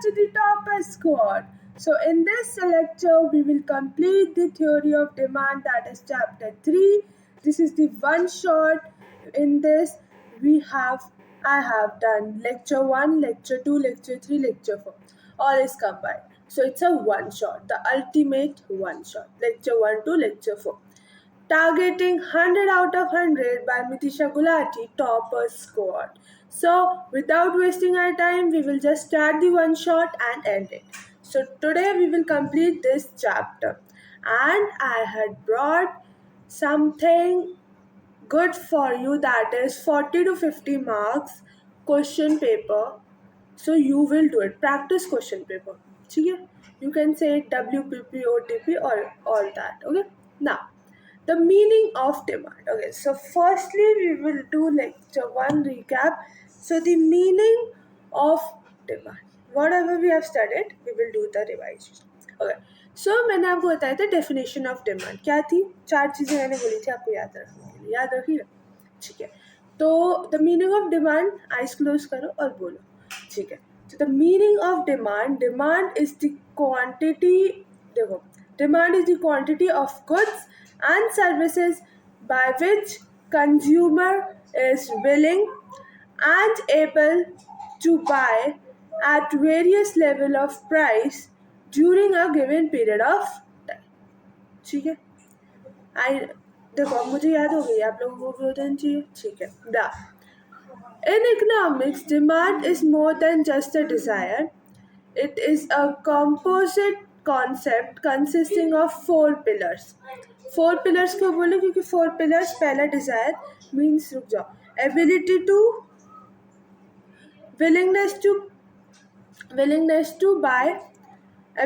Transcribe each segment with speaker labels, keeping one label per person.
Speaker 1: to the topper squad. So in this lecture we will complete the theory of demand, that is chapter 3. This is the one shot. In this we have I have done lecture 1, lecture 2, lecture 3, lecture 4. All is combined. So it's a one shot, the ultimate one shot. Lecture 1 to lecture 4. Targeting 100 out of 100 by Mitisha Gulati, topper squad. So, without wasting our time, we will just start the one shot and end it. So, today we will complete this chapter. And I had brought something good for you, that is 40 to 50 marks question paper. So, you will do it. Practice question paper. Okay? You can say WPP, OTP, or all that. Okay? Now, the meaning of demand. Okay, so firstly we will do lecture 1 recap. So the meaning of demand, whatever we have studied we will do the revision. Okay, so मैंने आपको बताया था definition of demand क्या थी, 4 चीज़ें मैंने बोली थी आपको याद रखने के लिए, याद रखिए. ठीक है, तो the meaning of demand, eyes close करो और बोलो. ठीक है, तो the meaning of demand, demand is the quantity, देखो, demand is the quantity of goods and services by which consumer is willing and able to buy at various level of price during a given period of time. ठीक है, आई देखो मुझे याद हो गई, आप लोगों को भी होना चाहिए. ठीक है, the in economics demand is more than just a desire. It is a composite concept consisting of 4 pillars. 4 pillars क्यों बोले, क्योंकि 4 pillars, पहला desire means, रुक जाओ, ability to, willingness to buy,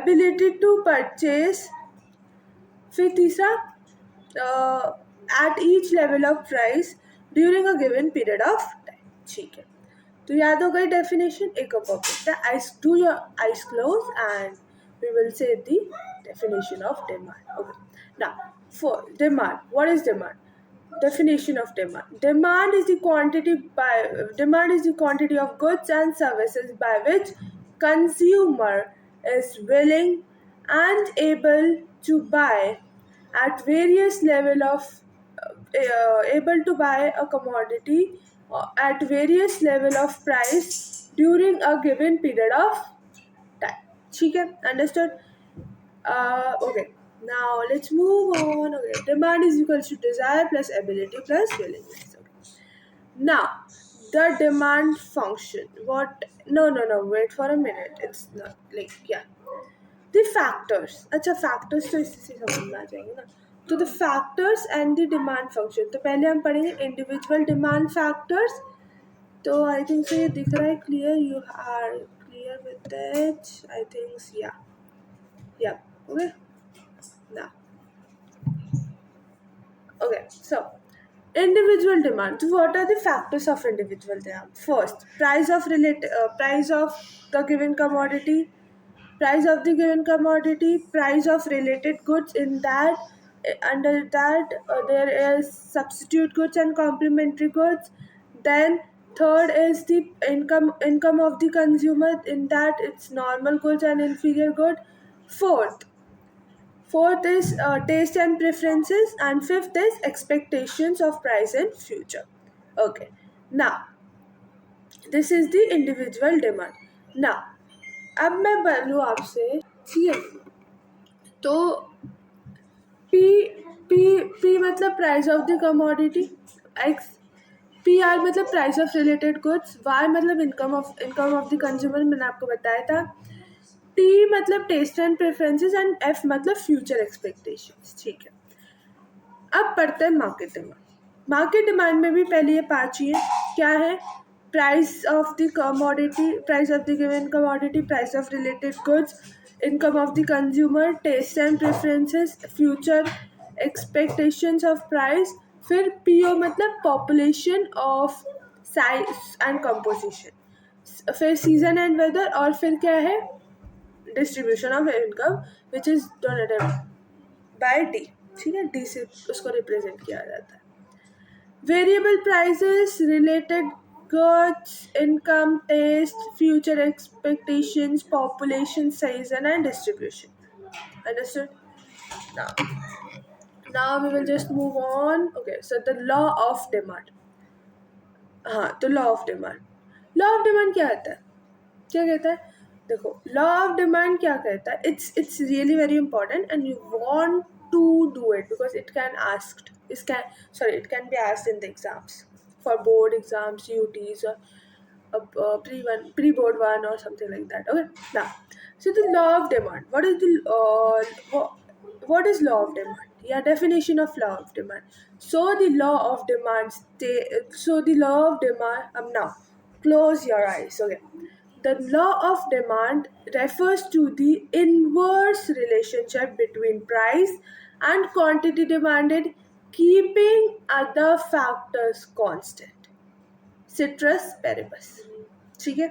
Speaker 1: ability to purchase, फिर तीसरा at each level of price during a given period of time. ठीक है, तो याद हो गई डेफिनेशन. एक और copy, eyes do your eyes close and we will say the definition of demand. Okay. Now, for demand, what is demand? Definition of demand. Demand is the quantity of goods and services by which consumer is willing and able to buy at various level of able to buy a commodity at various level of price during a given period of time. ठीक है, understood? Okay, now let's move on. Okay, demand is equal to desire plus ability plus willingness. Okay. Now, the demand function. What? No. Wait for a minute. It's not like, yeah. The factors. अच्छा, factors तो इससे समझ में आ जाएंगे ना. तो the factors and the demand function. तो पहले हम पढ़ेंगे individual demand factors. तो I think so ये दिख रहा है clear. You are clear with that? I think so, yeah. Yeah. Okay. Now. Okay. So, individual demand. So, what are the factors of individual demand? First, price of the given commodity. Price of the given commodity, price of related goods. In that, under that there is substitute goods and complementary goods. Then third is the income of the consumer. In that, it's normal goods and inferior good. Fourth is taste and preferences, and fifth is expectations of price in future. Okay, now this is the individual demand. Now अब मैं बोलूँ आपसे, ठीक है, तो P P मतलब price of the commodity, X PR मतलब price of related goods, Y मतलब इनकम ऑफ द कंज्यूमर, मैंने आपको बताया था. T मतलब taste and preferences, and F मतलब फ्यूचर एक्सपेक्टेशंस. ठीक है, अब पढ़ते हैं मार्केट डिमांड. मार्केट डिमांड में भी पहले ये 5 ही है. क्या है? Price of the commodity, price of the given commodity, price of related goods, income of the consumer, taste and preferences, future expectations of price. फिर PO मतलब population of size and composition. फिर सीजन एंड वेदर, और फिर क्या है? Distribution of income which is donated by D. ठीक है, D से उसको रिप्रेजेंट किया जाता है. Variable prices related goods, income, taste, future expectations, population size, and distribution. Understood? Now, now we will just move on. Okay, so the law of demand. हाँ, तो law of demand. Law of demand क्या आता है? क्या कहता है? देखो, law of demand क्या कहता है? It's really very important and you want to do it because it can asked it can be asked in the exams for board exams, UTs, or pre board one or something like that. Okay, now, so the law of demand. What is law of demand? Yeah, definition of law of demand. So the law of demand now close your eyes. Okay, the law of demand refers to the inverse relationship between price and quantity demanded, keeping other factors constant. Citrus paribus. ठीक है.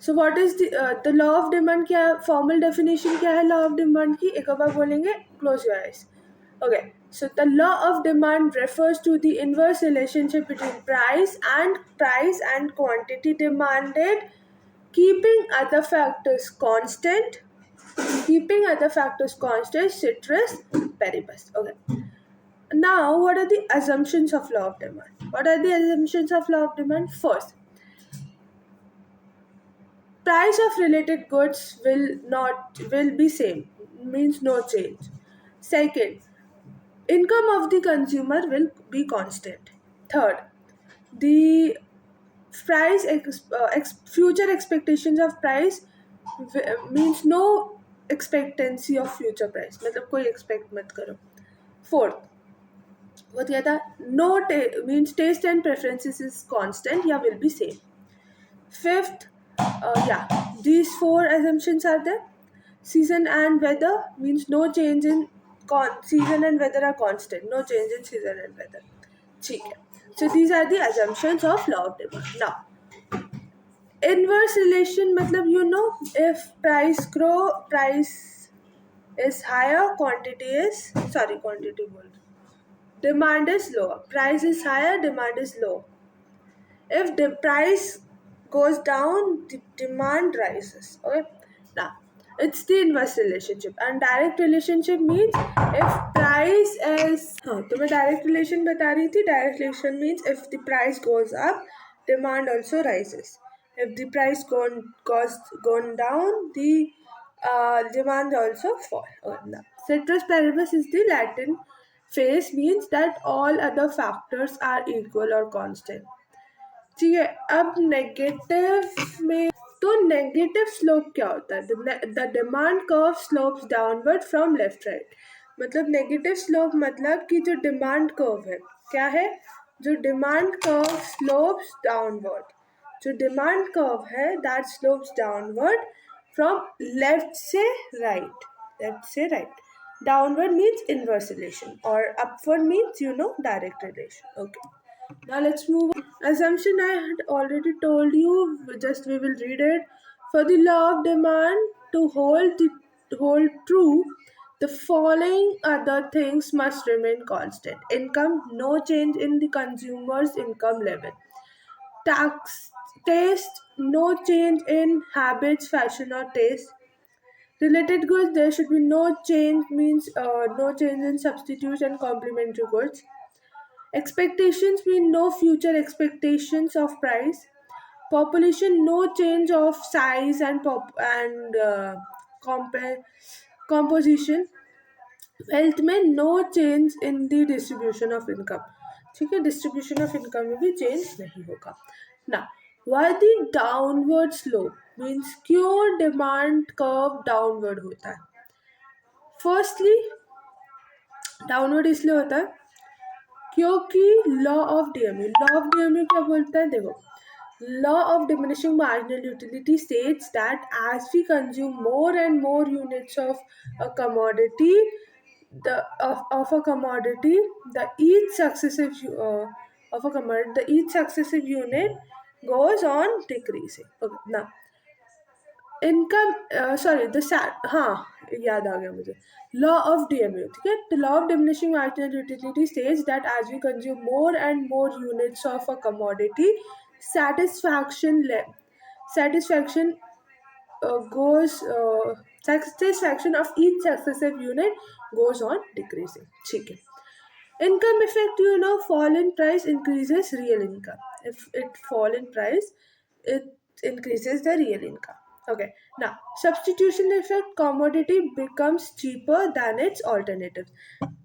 Speaker 1: So what is the law of demand? क्या formal definition क्या है law of demand की? एक बार बोलेंगे, close your eyes. Okay, so the law of demand refers to the inverse relationship between price and quantity demanded, keeping other factors constant. Keeping other factors constant, ceteris paribus. Okay. Now, what are the assumptions of law of demand? What are the assumptions of law of demand? First, price of related goods will be same, means no change. Second, income of the consumer will be constant. Third, the future expectations of price means no expectancy of future price, मतलब कोई expect मत करो. Fourth, वो दिया था, no means taste and preferences is constant या will be same. Fifth, these four assumptions are there. Season and weather means no change in season and weather are constant. No change in season and weather. ठीक है. So these are the assumptions of law of demand. Now, inverse relation मतलब if price is higher, demand is lower. Price is higher, demand is low. If the price goes down, the demand rises. Okay. Now, it's the inverse relationship. And direct relationship means if price is तो मैं direct relation बता रही थी. Direct relation means if the price goes up, demand also rises. If the price gone down, the demand also fall. Okay, now, ceteris paribus is the Latin phrase, means that all other factors are equal or constant. ठीक है. अब negative में, तो negative slope क्या होता है? The demand curve slopes downward from left right. मतलब negative slope मतलब कि जो डिमांड कर्व है, क्या है? जो डिमांड कर्व स्लोप्स डाउनवर्ड. जो डिमांड कर्व है that slopes downward from left से right. Downward means inverse relation, or upward means direct relation. Okay. Now let's move on. Assumption I had already told you. Just we will read it. For the law of demand to hold true, the following other things must remain constant. Income, no change in the consumer's income level. Taste, no change in habits, fashion, or taste. Related goods, there should be no change, means no change in substitutes and complementary goods. Expectations mean no future expectations of price. Population, no change of size and composition. Wealth में no change in the distribution of income. ठीक है, distribution of income में भी change नहीं होगा. Now, why the downward slope? Means क्यों demand curve downward होता है? Firstly, downward इसलिए होता है क्योंकि लॉ ऑफ डीएमयू क्या बोलता है? देखो, law of diminishing marginal utility states that as we consume more and more units of a commodity, the each successive unit goes on decreasing. Okay, now income sorry the हाँ याद आ गया मुझे, law of DMU, ठीक है। The law of diminishing marginal utility states that as we consume more and more units of a commodity, satisfaction le- satisfaction goes satisfaction of each successive unit goes on decreasing, ठीक है। Income effect, fall in price increases real income. If it fall in price, it increases the real income. Okay. Now, substitution effect, commodity becomes cheaper than its alternatives.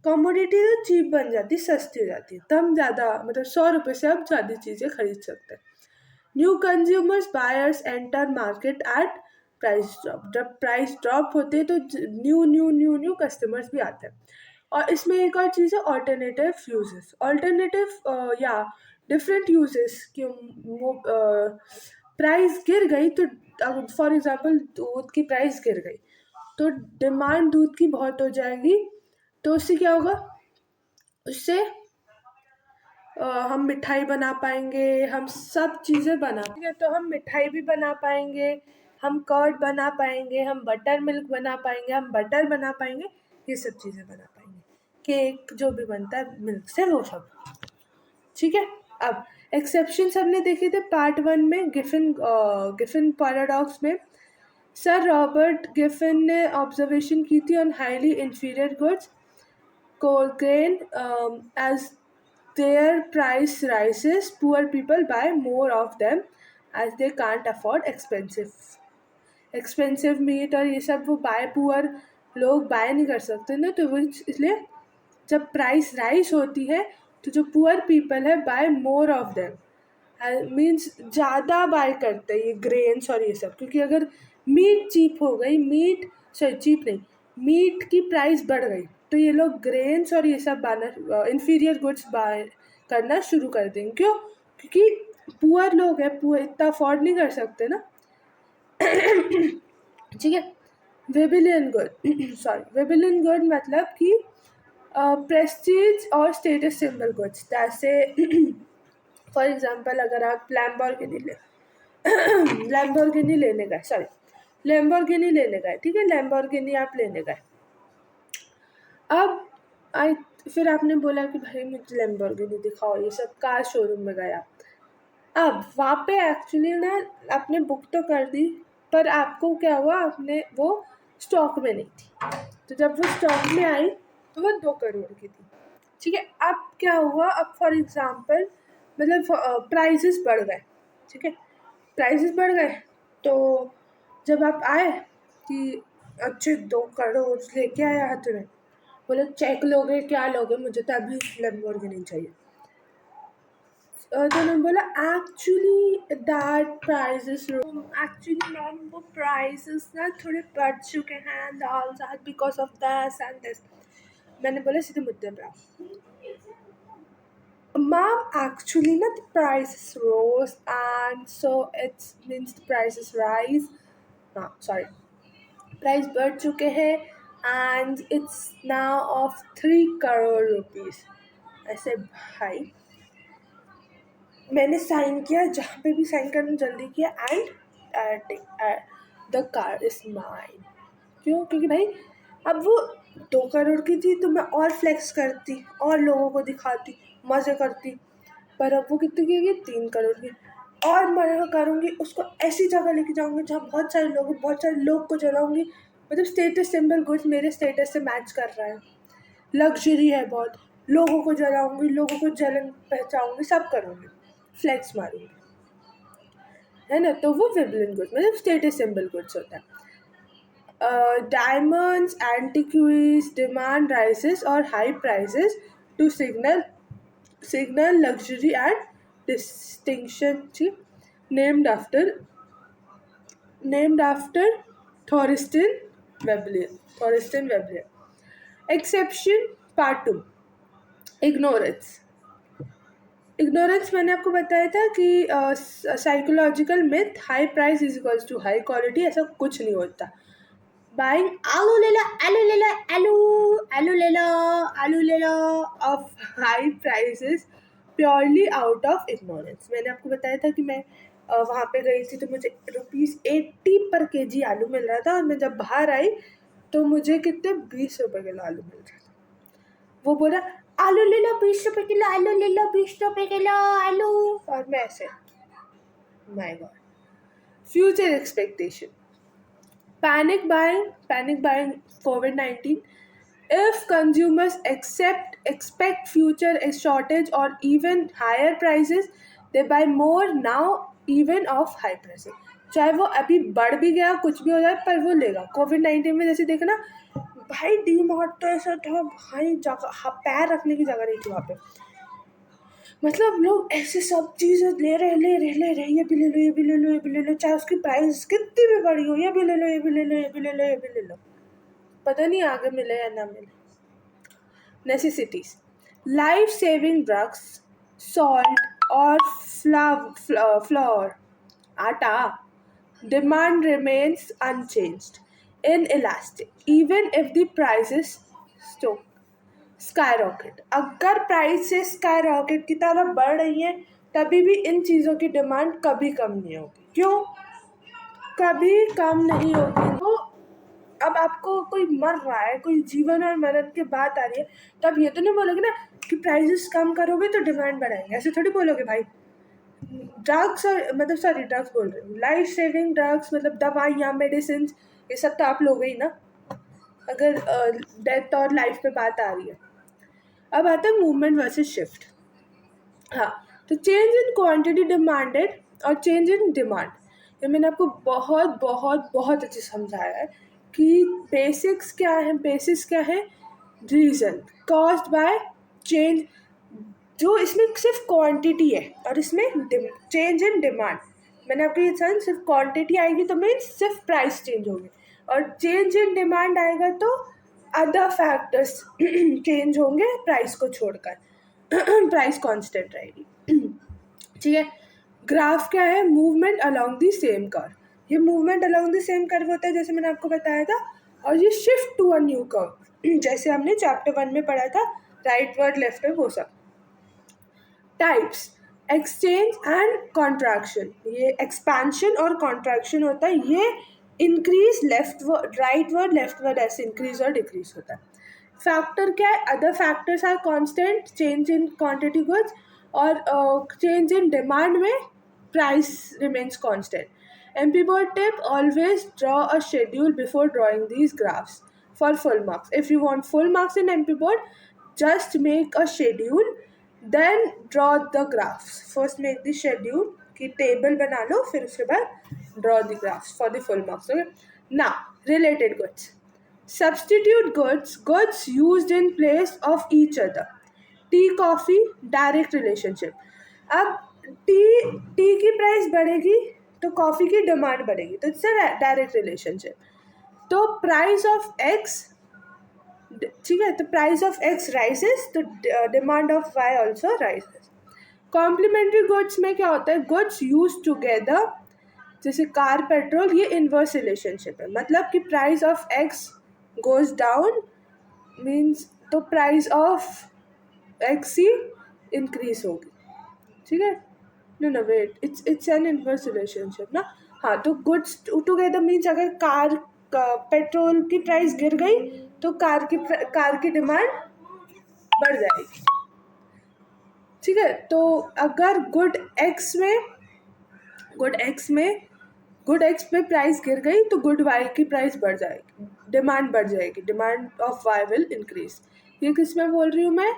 Speaker 1: Commodity तो cheap बन जाती, सस्ती हो जाती है, तो हम ज़्यादा मतलब 100 रुपये से आप ज़्यादा चीज़ें खरीद सकते हैं। New consumers buyers enter market at price drop, जब प्राइस ड्रॉप होते हैं तो new new new new customers भी आते हैं। और इसमें एक और चीज़ है ऑल्टरनेटिव यूजेस, ऑल्टरनेटिव या डिफरेंट यूजेस कि वो प्राइस गिर गई तो फॉर एग्जांपल दूध की प्राइस गिर गई तो डिमांड दूध की बहुत हो जाएगी, तो उससे क्या होगा, उससे हम मिठाई बना पाएंगे, हम सब चीज़ें बना पाएंगे, तो हम मिठाई भी बना पाएंगे, हम कर्ड बना पाएंगे, हम बटर मिल्क बना पाएंगे, हम बटर बना पाएंगे, ये सब चीज़ें बना पाएंगे, केक जो भी बनता है मिल्क से वो सब, ठीक है। अब एक्सेप्शन हमने देखे थे पार्ट 1 में, गिफिन पैराडॉक्स में सर रॉबर्ट गिफिन ने ऑब्जर्वेशन की थी on highly inferior goods grain, as their price rises, poor people buy more of them as they can't afford expensive meat और ये सब वो बाय पुअर लोग बाय नहीं कर सकते ना, तो वो इसलिए जब प्राइस राइज होती है तो जो पुअर पीपल है buy more of them, means ज़्यादा बाय करते हैं ये ग्रेन्स और ये सब, क्योंकि अगर मीट चीप हो गई, मीट सॉरी चीप नहीं, मीट की प्राइस बढ़ गई तो ये लोग ग्रेन्स और ये सब बाना इन्फीरियर गुड्स बाय करना शुरू कर देंगे। क्यों? क्योंकि पुअर लोग हैं, पुअर इतना अफोर्ड नहीं कर सकते ना, ठीक है। वेबिलियन गुड सॉरी वेबिलियन गुड मतलब कि प्रेस्टीज और स्टेटस सिंबल गुड्स, जैसे फॉर एग्जांपल अगर आप लैम्बोर्गिनी लेने गए, सॉरी लैम्बोर्गिनी लेने गए, ठीक है, लैम्बोर्गिनी आप लेने गए, अब आई फिर आपने बोला कि भाई मुझे लैम्बोर्गिनी दिखाओ, ये सब कार शोरूम में गया, अब वहाँ पे एक्चुअली ना आपने बुक तो कर दी, पर आपको क्या हुआ, आपने वो स्टॉक में नहीं थी, तो जब वो स्टॉक में आई तो वो 2 करोड़ की थी, ठीक है। अब क्या हुआ, अब फॉर एग्जांपल मतलब प्राइसेस बढ़ गए, ठीक है, प्राइसेस बढ़ गए, तो जब आप आए कि अच्छे 2 करोड़ लेके आया हाथ में, बोले चेक लोगे क्या लोगे, मुझे तो अभी लैम्बोर्गिनी चाहिए, तो उन्होंने बोला actually that prices actually ma'am वो प्राइसेस ना थोड़े बढ़ चुके हैं because of this and this. मैंने बोला सीधे मुद्दे पे आओ मैम, एक्चुअली ना the prices rose and so it means the prices rise, हाँ सॉरी प्राइस बढ़ चुके हैं and it's now of 3 crore rupees. ऐसे भाई मैंने साइन किया, जहाँ पे भी साइन करना जल्दी किया, and the car is mine. क्यों? क्योंकि भाई अब वो 2 करोड़ की थी तो मैं और फ्लेक्स करती और लोगों को दिखाती, मज़े करती, पर अब वो कितनी की गई, 3 करोड़ की, और मैं करूँगी उसको ऐसी जगह लेके जाऊँगी जहाँ बहुत सारे लोग, बहुत सारे लोग को जलाऊँगी, मतलब स्टेटस सिंबल कुछ मेरे स्टेटस से मैच कर रहा है, लग्जरी है बहुत, लोगों को जलाऊँगी, लोगों को जलन पहचाऊँगी, सब करूँगी, फ्लेक्स मारूँगी, है ना, तो वो विबलिन गुड्स मतलब स्टेटस सिंबल गुड्स होता है। Diamonds, antiquities, demand rises or high prices to signal luxury and distinction. See? Named after Thoriston Veblen. Exception part 2. Ignorance. मैंने आपको बताया था कि psychological myth, high price is equals to high quality, ऐसा कुछ नहीं होता। बाइंग आलू ले लो, आलू ले लो, आलू ले लो, आलू ले लो of high prices purely out of ignorance. मैंने आपको बताया था कि मैं वहाँ पे गई थी तो मुझे ₹80 पर केजी आलू मिल रहा था, और मैं जब बाहर आई तो मुझे कितने 20 रुपए किलो आलू मिल रहा था। वो बोला आलू ले लो 20 रुपए किलो, आलू ले लो 20 रुपए किलो आलू, और मैं ऐसे my God. Future expectation, panic buying COVID-19. If consumers expect future a shortage or even higher prices, they buy more now even of high prices. चाहे वो अभी बढ़ भी गया कुछ भी हो जाए पर वो लेगा। COVID-19 में जैसे देखा ना भाई, डी मार्ट तो ऐसा था भाई, जगह पैर रखने की जगह नहीं थी वहाँ पे। मतलब लोग ऐसे सब चीज़ें ले रहे, ये भी ले लो, ये भी ले लो, ये भी ले लो, चाहे उसकी प्राइस कितनी भी बड़ी हो, ये भी ले लो, ये भी ले लो, ये भी ले लो, ये भी ले लो। पता नहीं आगे मिले या ना मिले। Necessities, life saving drugs, salt और फ्लोर, आटा, demand remains unchanged, inelastic, even if the prices skyrocket. अगर प्राइसेस स्काईरॉकेट की तरह बढ़ रही हैं तभी भी इन चीज़ों की डिमांड कभी कम नहीं होगी। क्यों कभी कम नहीं होगी? तो अब आपको कोई मर रहा है, कोई जीवन और मरण की बात आ रही है, तो आप ये तो नहीं बोलोगे ना कि प्राइसेस कम करोगे तो डिमांड बढ़ाएंगे, ऐसे थोड़ी बोलोगे भाई। ड्रग्स मतलब सॉरी ड्रग्स बोल रही हूँ, लाइफ सेविंग ड्रग्स मतलब दवाइयाँ, मेडिसिन, ये सब तो आप लोगे ही ना अगर डेथ और लाइफ पे बात आ रही है। अब आता है मूवमेंट वर्सेस शिफ्ट। हाँ, तो चेंज इन क्वांटिटी डिमांडेड और चेंज इन डिमांड, ये मैंने आपको बहुत बहुत बहुत अच्छे समझाया है कि बेसिक्स क्या है, बेसिस क्या है, रीज़न कॉज्ड बाय चेंज, जो इसमें सिर्फ क्वांटिटी है और इसमें चेंज इन डिमांड। मैंने आपको ये समझ, सिर्फ क्वांटिटी आएगी तो मीन्स सिर्फ प्राइस चेंज होगी, और चेंज इन डिमांड आएगा तो अदर फैक्टर्स चेंज होंगे प्राइस को छोड़कर, प्राइस कांस्टेंट रहेगी। ठीक है, ग्राफ क्या है, movement along the same curve, ये movement along the same curve होता है जैसे मैंने आपको बताया था, और ये shift to a new curve जैसे हमने चैप्टर 1 में पढ़ा था, राइट वर्ड लेफ्ट वर्ड वो सब। टाइप्स, एक्सचेंज एंड कॉन्ट्रैक्शन, ये एक्सपेंशन और कॉन्ट्रैक्शन होता है, ये increase leftward rightward leftward ऐसे इंक्रीज और डिक्रीज होता है। फैक्टर क्या है, other factors are constant, change in quantity goods, और चेंज इन डिमांड में price remains constant. MP board tip, always draw a schedule before drawing these graphs for full marks. If you want full marks in MP board, just make a schedule, then draw the graphs. First make the schedule की table बना लो, फिर उसके बाद draw the graphs for the full marks. Okay. Now related goods, substitute goods used in place of each other. Tea coffee direct relationship, अब tea की price बढ़ेगी तो coffee की डिमांड बढ़ेगी, तो इट्स डायरेक्ट रिलेशनशिप। तो प्राइस ऑफ एक्स, ठीक है, तो प्राइस ऑफ एक्स राइजेस तो demand of Y also rises. Complementary goods में क्या होता है, गुड्स यूज टुगेदर, जैसे कार पेट्रोल, ये इन्वर्स रिलेशनशिप है, मतलब कि price of X goes down means तो प्राइस ऑफ एक्स ही इंक्रीज होगी। ठीक है, no wait, it's an inverse relationship ना। हाँ, तो गुड्स टुगेदर मीन्स अगर कार पेट्रोल की प्राइस गिर गई तो कार की डिमांड बढ़ जाएगी। ठीक है, तो अगर गुड एक्स में प्राइस गिर गई तो गुड वाई की प्राइस बढ़ जाएगी, डिमांड बढ़ जाएगी, demand of Y will increase. ये किस में बोल रही हूँ मैं,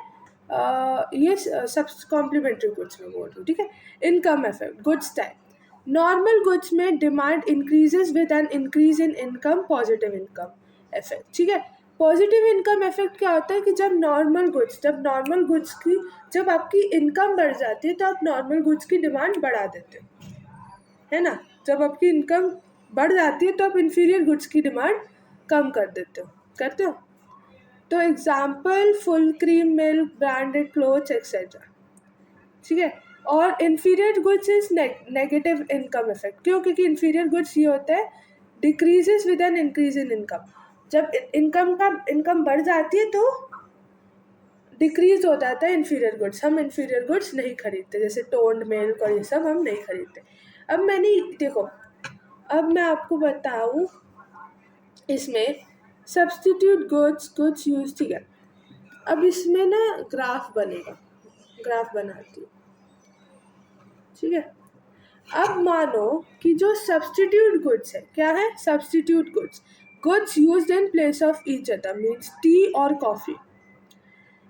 Speaker 1: ये सब कॉम्प्लीमेंट्री गुड्स में बोल रही हूँ। ठीक है, income effect, goods type, normal goods में demand increases with an increase in income, positive income effect. ठीक है, पॉजिटिव इनकम इफेक्ट क्या होता है कि जब नॉर्मल गुड्स की जब आपकी इनकम बढ़ जाती है तो आप नॉर्मल गुड्स की डिमांड बढ़ा देते हो, है ना। जब आपकी इनकम बढ़ जाती है तो आप इन्फीरियर गुड्स की डिमांड कम कर देते हो, करते हो। तो example, full cream milk, branded clothes etcetera. ठीक है, और inferior goods is negative income effect, क्यों, क्योंकि इन्फीरियर गुड्स ये होता है decreases with an increase in income, जब इनकम बढ़ जाती है तो डिक्रीज हो जाता है इन्फीरियर गुड्स, हम इन्फीरियर गुड्स नहीं खरीदते, जैसे टोन्ड मिल्क और ये सब हम नहीं खरीदते। अब देखो, अब मैं आपको बताऊं इसमें सब्स्टिट्यूट गुड्स यूज, ठीक है। अब इसमें ना ग्राफ बनेगा, ग्राफ बनाती हूँ, ठीक है। अब मानो कि जो सब्स्टिट्यूट गुड्स है, क्या है substitute goods, goods used in place of each other, means T और कॉफी।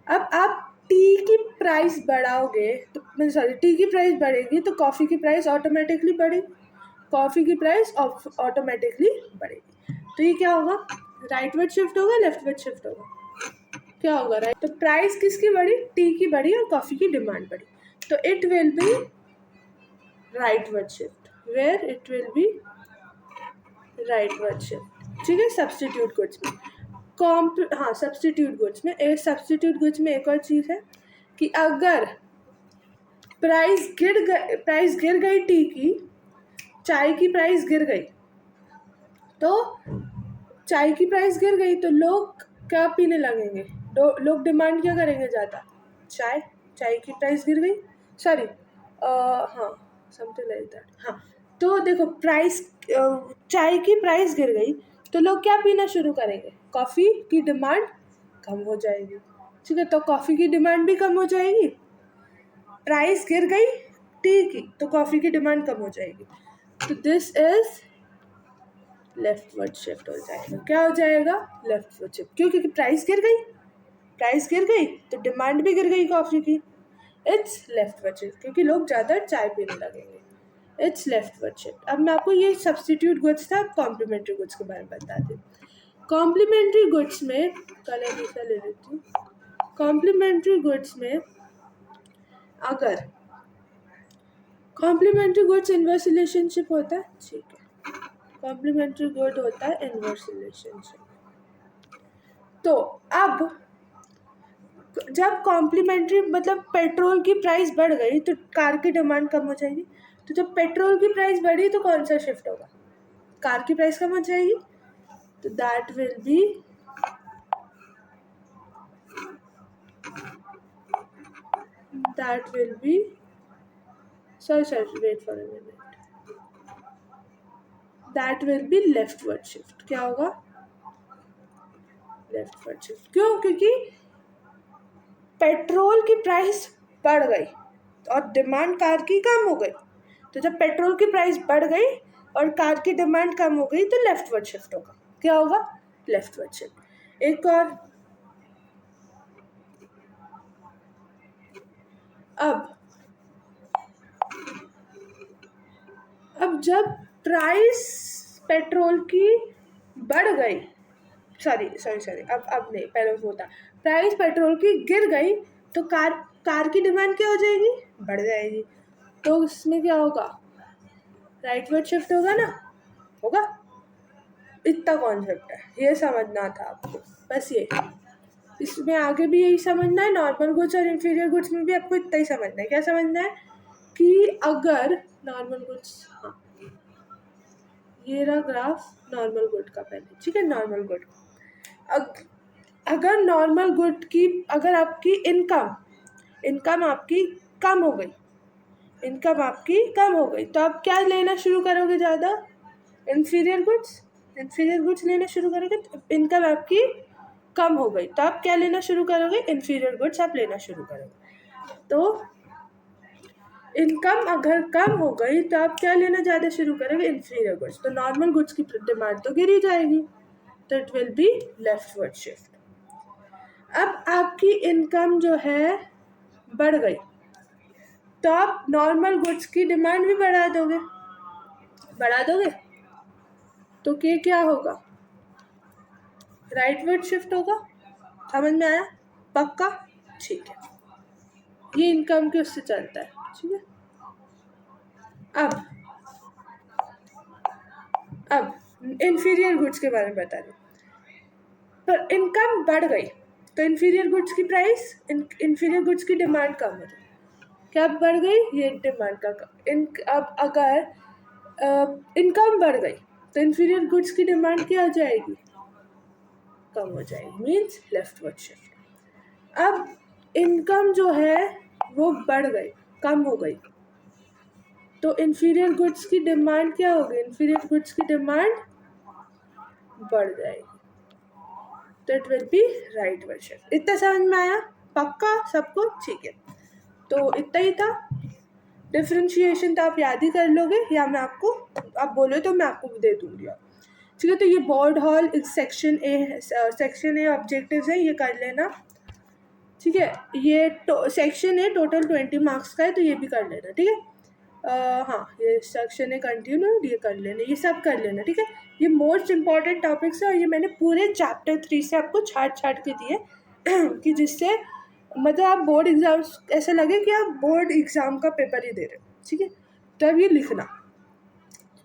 Speaker 1: अब आप टी की प्राइस बढ़ाओगे तो सॉरी टी की प्राइस बढ़ेगी तो कॉफ़ी की प्राइस ऑटोमेटिकली बढ़ेगी, कॉफ़ी की प्राइस ऑटोमेटिकली बढ़ेगी। तो ये क्या होगा, राइट वर्ड शिफ्ट होगा, लेफ्ट वर्ड शिफ्ट होगा, क्या होगा राइट। तो प्राइस किसकी बढ़ी, टी की बढ़ी और कॉफ़ी की डिमांड बढ़ी, तो it will be rightward shift, where it will be rightward shift, ठीक है। सब्स्टिट्यूट गुड्स में हाँ सब्स्टिट्यूट गुड्स में एक और चीज़ है कि अगर प्राइस गिर गई टी की, चाय की प्राइस गिर गई, तो चाय की प्राइस गिर गई तो लोग क्या पीने लगेंगे, लोग डिमांड क्या करेंगे ज़्यादा, चाय। चाय की प्राइस गिर गई, सॉरी हाँ समथिंग लाइक दैट, हाँ। तो देखो चाय की प्राइस गिर गई तो लोग क्या पीना शुरू करेंगे, कॉफ़ी की डिमांड कम हो जाएगी, ठीक है। तो कॉफ़ी की डिमांड भी कम हो जाएगी, प्राइस गिर गई टी की तो कॉफ़ी की डिमांड कम हो जाएगी, तो this is left word shift हो जाएगा, क्या हो जाएगा लेफ्ट वर्ड शिफ्ट, क्यों, क्योंकि प्राइस गिर गई तो डिमांड भी गिर गई कॉफ़ी की, इट्स लेफ्ट वर्ड शिफ्ट, क्योंकि लोग ज़्यादा चाय पीने लगेंगे, इट्स लेफ्ट वर्ड शिफ्ट। अब मैं आपको ये सब्स्टिट्यूट गुड्स था, कॉम्प्लीमेंट्री गुड्स के बारे में बताती हूँ। कॉम्प्लीमेंट्री गुड्स में कलर दूसरा ले लेती हूँ। कॉम्प्लीमेंट्री गुड्स में अगर कॉम्प्लीमेंट्री गुड्स इनवर्स रिलेशनशिप होता है, ठीक है, कॉम्प्लीमेंट्री गुड होता है इनवर्स रिलेशनशिप। तो अब जब कॉम्प्लीमेंट्री मतलब पेट्रोल की प्राइस बढ़ गई तो कार की डिमांड कम हो जाएगी, तो जब पेट्रोल की प्राइस बढ़ी तो कौन सा शिफ्ट होगा, कार की प्राइस कम हो जाएगी, तो that will be sorry wait for a minute, that will be leftward shift, क्या होगा लेफ्टवर्ड शिफ्ट, क्यों, क्योंकि पेट्रोल की प्राइस बढ़ गई और डिमांड कार की कम हो गई, तो जब पेट्रोल की प्राइस बढ़ गई और कार की डिमांड कम हो गई तो लेफ्टवर्ड शिफ्ट होगा, क्या होगा लेफ्टवर्ड शिफ्ट। एक और, अब जब प्राइस पेट्रोल की बढ़ गई, सॉरी अब नहीं, पहले वो था, प्राइस पेट्रोल की गिर गई तो कार की डिमांड क्या हो जाएगी, बढ़ जाएगी, तो उसमें क्या होगा राइट वर्ड शिफ्ट होगा ना, होगा। इतना कॉन्सेप्ट है, ये समझना था आपको, बस ये, इसमें आगे भी यही समझना है, नॉर्मल गुड्स और इंफीरियर गुड्स में भी आपको इतना ही समझना है। क्या समझना है कि अगर नॉर्मल गुड्स, हाँ ये रहा ग्राफ नॉर्मल गुड का पहले, ठीक है, नॉर्मल गुड। अगर नॉर्मल गुड की, अगर आपकी इनकम आपकी कम हो गई, इनकम आपकी कम हो गई तो आप क्या लेना शुरू करोगे ज़्यादा, इंफीरियर गुड्स लेना शुरू करोगे। तो इनकम आपकी कम हो गई तो आप क्या लेना शुरू करोगे, इंफीरियर गुड्स आप लेना शुरू करोगे। तो इनकम अगर कम हो गई तो आप क्या लेना ज़्यादा शुरू करोगे, इंफीरियर गुड्स, तो नॉर्मल गुड्स की डिमांड तो गिर ही जाएगी, तो it will B leftward shift. अब आपकी इनकम जो है बढ़ गई तो आप नॉर्मल गुड्स की डिमांड भी बढ़ा दोगे तो क्या होगा, राइटवर्ड शिफ्ट होगा, समझ में आया, पक्का, ठीक है। ये इनकम के उससे चलता है, ठीक है। अब इंफीरियर गुड्स के बारे में बता रही हूँ, पर इनकम बढ़ गई तो इंफीरियर गुड्स की प्राइस, इंफीरियर गुड्स की डिमांड कम हो गई, क्या बढ़ गई, ये डिमांड का अब अगर इनकम बढ़ गई तो इंफीरियर गुड्स की डिमांड क्या हो जाएगी, कम हो जाएगी, मीन्स लेफ्टवर्ड शिफ्ट। अब इनकम जो है वो बढ़ गई, कम हो गई, तो इन्फीरियर गुड्स की डिमांड क्या होगी, इन्फीरियर गुड्स की डिमांड बढ़ जाएगी, तो it will be right version. इतना समझ में आया, पक्का सबको, ठीक है। तो इतना ही था, डिफ्रेंशिएशन तो आप याद ही कर लोगे, या मैं आपको, आप बोलो तो मैं आपको दे दूंगी। ठीक है, तो ये board hall section A, section A objectives है, ये कर लेना। ठीक है, ये सेक्शन ए टोटल 20 मार्क्स का है, तो ये भी कर लेना। ठीक है, हाँ, ये सेक्शन है कंटिन्यू, ये कर लेना, ये सब कर लेना। ठीक है, ये मोस्ट इंपॉर्टेंट टॉपिक्स है, और ये मैंने पूरे चैप्टर 3 से आपको छाट छाट के दिए कि जिससे मतलब आप बोर्ड एग्जाम्स ऐसा लगे कि आप बोर्ड एग्ज़ाम का पेपर ही दे रहे हो। ठीक है, तो अब ये लिखना।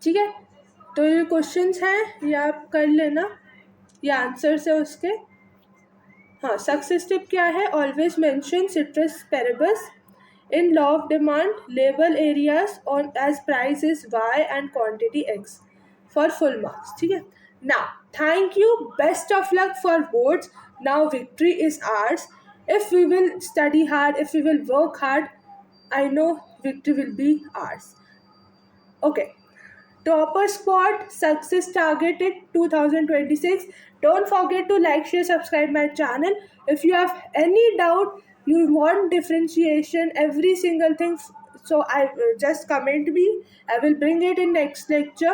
Speaker 1: ठीक है, तो ये क्वेश्चंस हैं, ये आप कर लेना, ये आंसर्स है उसके। हाँ, सक्सेस टिप क्या है, always mention ceteris paribus in law of demand, label areas on as price is y and quantity x for full marks. ठीक है, now thank you, best of luck for boards. Now victory is ours. If we will study hard, if we will work hard, I know victory will be ours. Okay, topper squad success targeted 2026. Don't forget to like, share, subscribe my channel. If you have any doubt, you want differentiation, every single thing, so I just comment me. I will bring it in next lecture,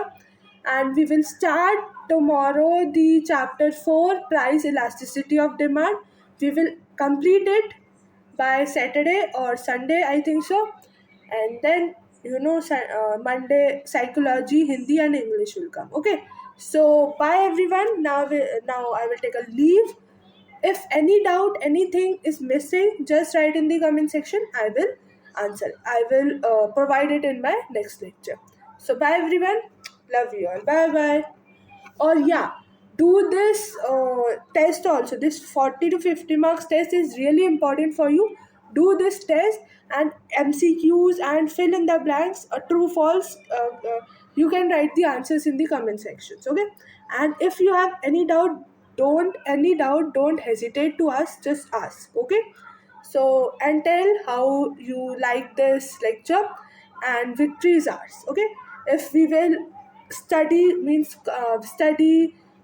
Speaker 1: and we will start tomorrow the chapter 4, price elasticity of demand. We will complete it by Saturday or Sunday, I think so. And then Monday psychology, Hindi and English will come. Okay, so bye everyone. Now I will take a leave. If any doubt, anything is missing, just write in the comment section. I will answer, I will provide it in my next lecture. So bye everyone, love you all, bye bye. Or yeah, do this test also. This 40 to 50 marks test is really important for you. Do this test and MCQs and fill in the blanks, true false. You can write the answers in the comment sections. Okay, and if you have any doubt, don't hesitate to ask, just ask. Okay, so and tell how you like this lecture, and victory is ours. Okay, if we will study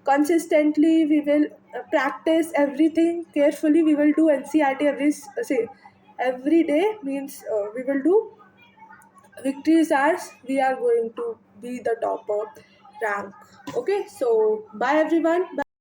Speaker 1: consistently, we will practice everything carefully, we will do NCRT every day, means we will do, victory is ours, we are going to be the topper rank. Okay, so bye everyone, bye.